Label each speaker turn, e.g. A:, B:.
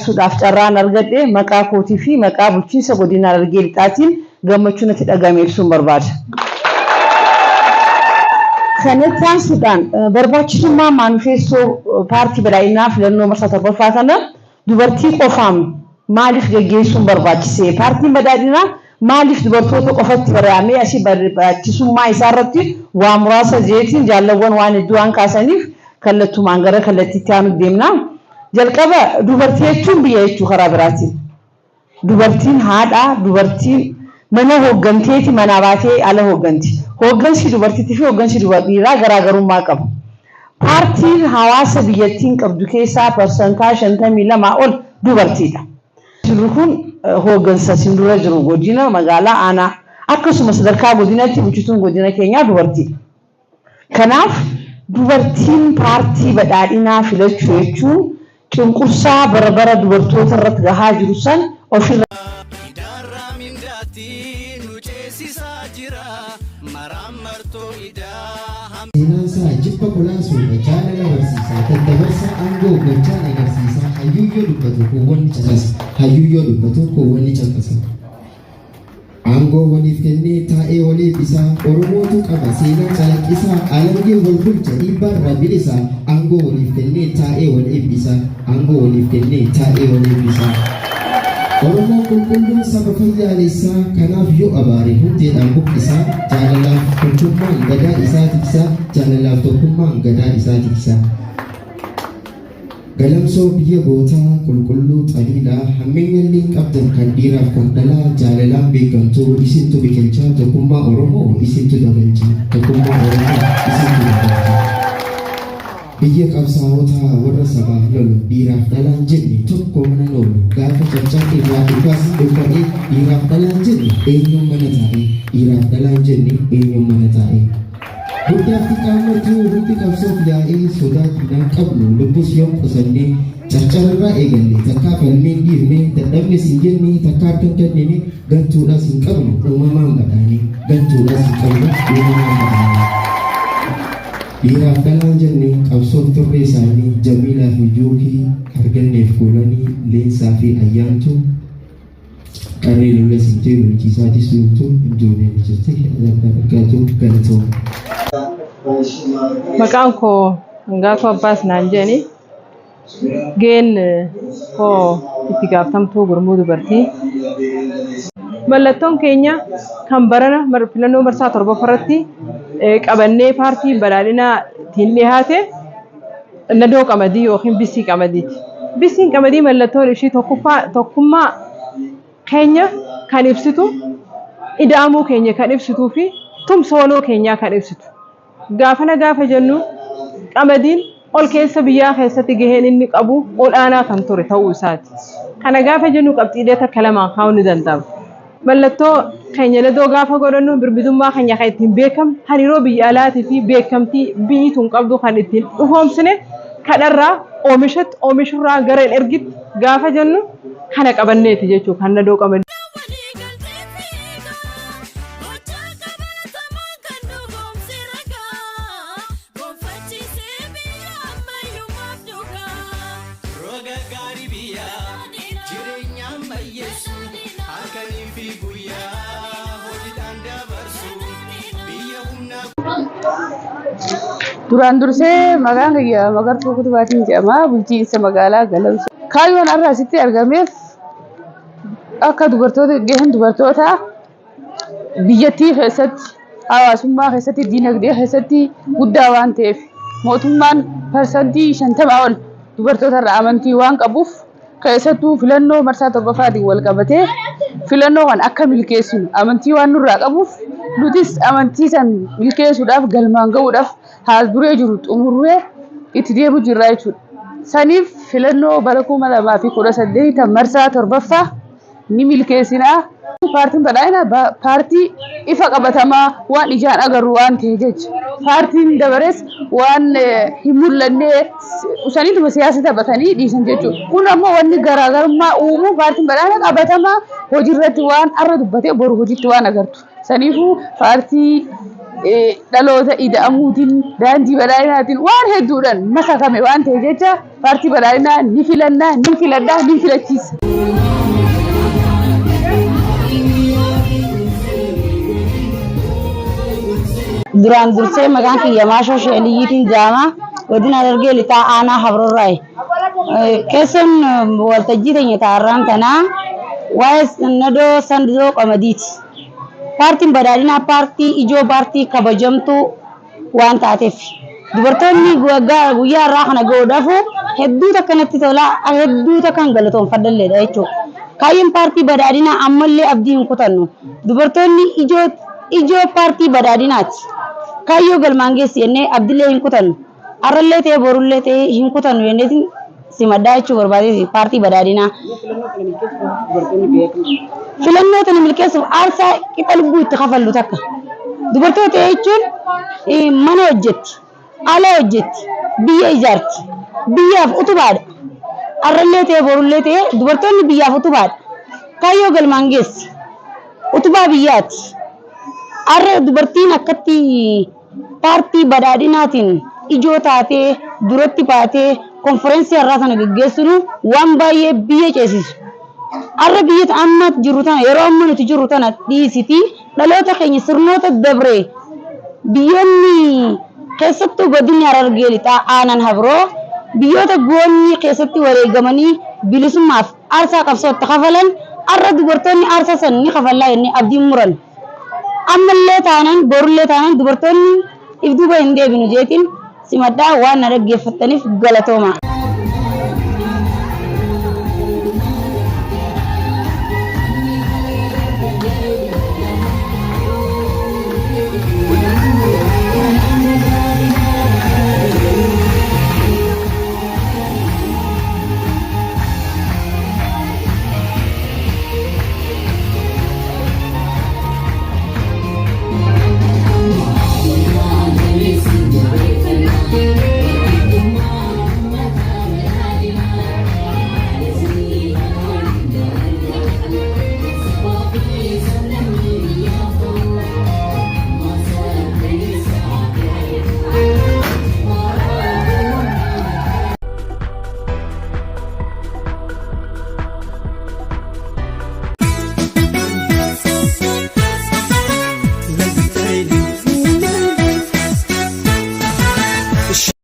A: ibsuudhaaf carraan argadhe maqaa kootii fi maqaa bulchiinsa godina Harargee Lixaatiin gammachuu natti dhagahame ibsuun barbaada. Kanattaan Sudaan barbaachisummaa maanifeestoo paartii badhaadhinaa filannoo marsaa torbaffaa kana dubartii qofaan maaliif gaggeessuun barbaachise? Paartiin badhaadhinaa maaliif dubartoota qofatti baraamee asii barbaachisummaa isaa irratti waa muraasa jeetiin jaalawwan waan hedduu waan kaasaniif kallattumaan gara kallattiitti aanu deemna. Jalqaba dubartii jechuun biyya jechuu karaa biraatiin. Dubartiin haadha, dubartiin mana hoogganteeti mana baatee ala hoogganti. Hooggansi dubartiitii fi hooggansi dhiiraa garaagarummaa qabu. Paartiin hawaasa biyyattiin qabdu keessaa parsantaa 52 ol dubartiidha. Jiru kun hooggansa sindura jiru godina magaalaa aanaa akkasumas sadarkaa godinatti bulchituun godina keenyaa dubartiidha. Kanaaf dubartiin paartii badhaadhinaa filachuu jechuun cunqursaa bara dubartoota irratti gahaa jiru san ofirra
B: Inasa jibba kulasu bacana la bersisa tadabarsa anggo bacana agarsiisa hayyuyyoo dubbatu kuwwanni caqasa hayyuyyoo dubbatu kuwwanni caqasa angoo waliif kennee taa'ee waliif isaa oromootu qaba seenaa calaqqisaa alamgee wal bulcha dhiibbaarraa bilisa angoo waliif kennee taa'ee waliif isaa angoo waliif kennee taa'ee waliif isaa Oromoo qulqulluun saba fayyaalessaa kanaaf yoo abaare hundeedhaan buqqisaa jaalalaaf tokkummaan gadaa isaa tiksaa jaalalaaf tokkummaan gadaa isaa tiksaa galamsoo biyya gootaa qulqulluu xaliidhaa hammeenyallee qabdan kan dhiiraaf kan dhalaa jaalalaan beekamtuu isintu biqilchaa tokkummaa Oromoo isintu dabalchaa tokkummaa Oromoo isintu dabalchaa biyya qabsaa'otaa warra sabaaf lolu dhiiraaf dhalaan jenne tokko mana oolu gaafa caccaan irraa dhugaas dhufanii dhiiraaf dhalaan jenne eenyuun mana taa'e dhiiraaf dhalaan jenne eenyuun mana taa'e guddaatti qaammatuu hundi qabsoof yaa'ee sodaa dinaan qabnu lubbus yoom qusannee carcararraa eegalle takkaa falmeen dhiifnee dadhabnes hin jenne takkaa akka kennine gantuudhaas hin qabnu uumamaan badhaane gantuudhaas hin qabnu uumamaan badhaane dhiiraaf dhalaan jenne qabsoof turre isaanii jamiilaa fi juukii arganneef kuulanii leensaa fi ayyaantu qarree lola sintee bulchiisaatis lubtu ijoolleen jirti argatu galatoom.
C: Maqaan koo Hangaatu Abbaas naan jedhani geen koo itti gaafatamtuu gurmuu dubartii. Mallattoon keenya kan barana filannoo marsaa torbaffaarratti qabannee paartiin badhaadhinaa ittiin dhiyaate nadoo qamadii yookiin bisii qamadiiti. Bisiin qamadii mallattoon ishii tokkummaa keenya kan ibsitu, ida'amuu keenya kan ibsituu fi tumsoonoo keenyaa kan ibsitu. Gaafa jennu qamadiin ol keessa biyyaa keessatti gaheen inni qabu olaanaa kan ture ta'uu isaati. Kana gaafa jennu qabxiilee takka lamaan kaa'uu ni danda'ama. Mallattoo keenya nadoo gaafa godhannu birbidummaa keenya kan ittiin beekamu hariiroo biyya alaatii fi beekamtii biyyi tun qabdu kan ittiin dhufoomsine kadharraa oomishurraa gara ergitti gaafa jennu kana qabanneeti jechuudha kan nadoo qaban.
D: Duraan dursee maqaan kiyya Magartuu Kutubaatiin jedhama bulchiinsa magaalaa Galamsoo. Kaayyoon har'a asitti argameef akka dubartoota biyyattii keessatti hawaasummaa keessatti diinagdee keessatti guddaa waan ta'eef mootummaan parsantii 50 ol dubartoota irraa amantii waan qabuuf keessattuu filannoo marsaa torbaffaatiin wal qabatee filannoo kan akka milkeessinu amantii waan nurraa qabuuf nutis amantii san milkeessuudhaaf galmaan ga'uudhaaf haal duree jiru xumurree itti deemu jirra jechuudha. Saniif filannoo bara 2018 marsaa torbaffaa ni milkeessinaa. Paartiin badhaadhinaa paartii ifa qabatamaa waan ijaan agarru waan ta'e jecha paartiin dabarees waan hin mul'annee usaniituma siyaasa taphatanii dhiisan jechuudha. Kun ammoo wanni garaagarummaa uumuu paartiin badhaadhinaa qabatamaa hojiirratti waan arra dubbatee boru hojiitti waan agartu. Saniifuu paartii dhaloota ida'amuutiin daandii badhaadhinaatiin waan hedduudhaan makakame waan ta'e jecha paartii badhaadhinaa ni filannaa ni filadhaa ni filachiisa.
E: duraan dursee maqaan kiyya maashoo sheeliyyiitiin jaama godina Harargee lixaa aanaa Habrorraay keessan waltajjii teenya taarraan tanaa waa'ee nadoo sandoo qamadiiti. Paartiin badhaadhinaa paartii ijoo paartii kabajamtuu waan taateef dubartoonni guyyaa irraa kana godhafu hedduu takkanatti tola hedduu takkan galatoonfadhalleedha jechuudha. Kaayyoon paartii badhaadhinaa ammallee abdii hin kutannu dubartoonni ijoo paartii badhaadhinaati. Kaayyoo galmaan geessi jennee abdiillee hin kutannu arrallee ta'e borullee ta'e hin kutannu jenneetiin simaddaa jechuu barbaadee paartii badhaadhinaa. Filannoo tana milkeessuuf aarsaa qixa lubbuu itti kafallu takka. Dubartoota jechuun mana hojjetti, ala hojjetti, biyya ijaarti, biyyaaf utubaadha. Arrallee ta'e borullee ta'e dubartoonni biyyaaf utubaadha. Kaayyoo galmaan geessi utubaa biyyaati. Arra dubartiin akkatti paartii badhaadhinaatiin ijoo taatee duratti baatee konferensii irraa sana gaggeessinu waan baay'ee biyya ceesisu. Arra biyya amma jirru tana yeroo amma nuti jirru tana dhiisiti dhaloota keenya sirnoota dabree biyyoonni keessattuu godinni Harargee lixaa aanaan Habroo biyyoota goonni keessatti wareegamanii bilisummaaf aarsaa qabsootti kafalan arra dubartoonni aarsaa san ni kafallaa jennee abdiin muran. Ammallee taanan borullee taanan dubartoonni if duuba hin deebinu jeetiin simaddaa waan na dhaggeeffattaniif galatooma.